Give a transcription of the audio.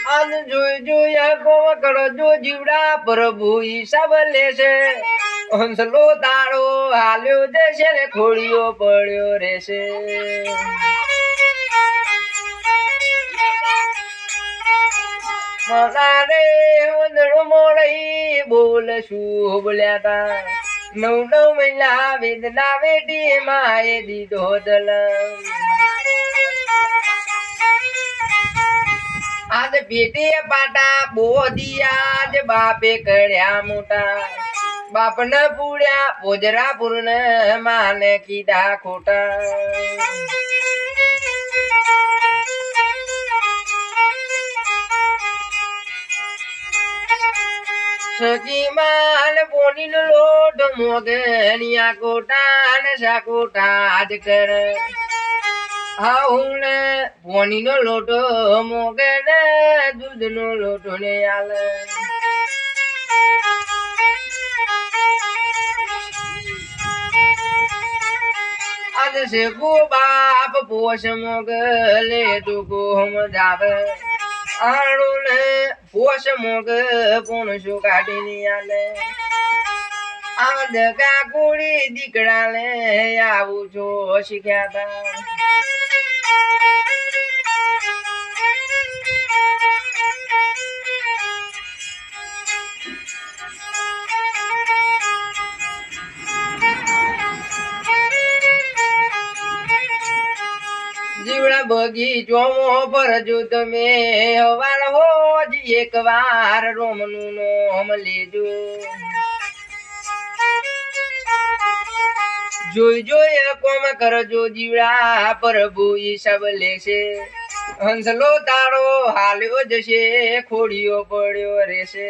અન જોઈ જોઈ કોમ કરો જો જીવડા પ્રભુ હિસાબ લેશે હંસલો તાળો હાલ્યો દેશે ને ખોળિયો પડ્યો રહેશે મનારે વંદણો મોળી બોલ શું બોલ્યા તા નવ મહિના વેદના વેટી માએ દીધો દલમ આજ પેટે પાટા બોધિયા જ બાપે કર્યા મોટા બાપ ન પૂડ્યા પોજરા પૂર્ણ માને કીધા ખોટા સકી માલ પોની નો લોટ મોગણિયા કોટા ને સાકોટા જ કર હું પોની નો લોટો મોગે ને દૂધ નો લોટો ને આલ આજ શેકુ બાપ પોષ મોગલે ટૂંકો હમ જાવ આણું ને પોષ મોગ પૂણ શું કાઢી ની આલે આ દગા કુડી દીકરા લે આવું છો શીખ્યા તા જીવડા બગીચો ભરજો તમે હવાર હોજ એક વાર રોમનું નોમ લેજો જોઈ જોઈ કોમ કરજો જીવડા પ્રભુ હિસાબ લેશે હંસલો તારો હાલ્યો જશે ખોડિયો પડ્યો રહેશે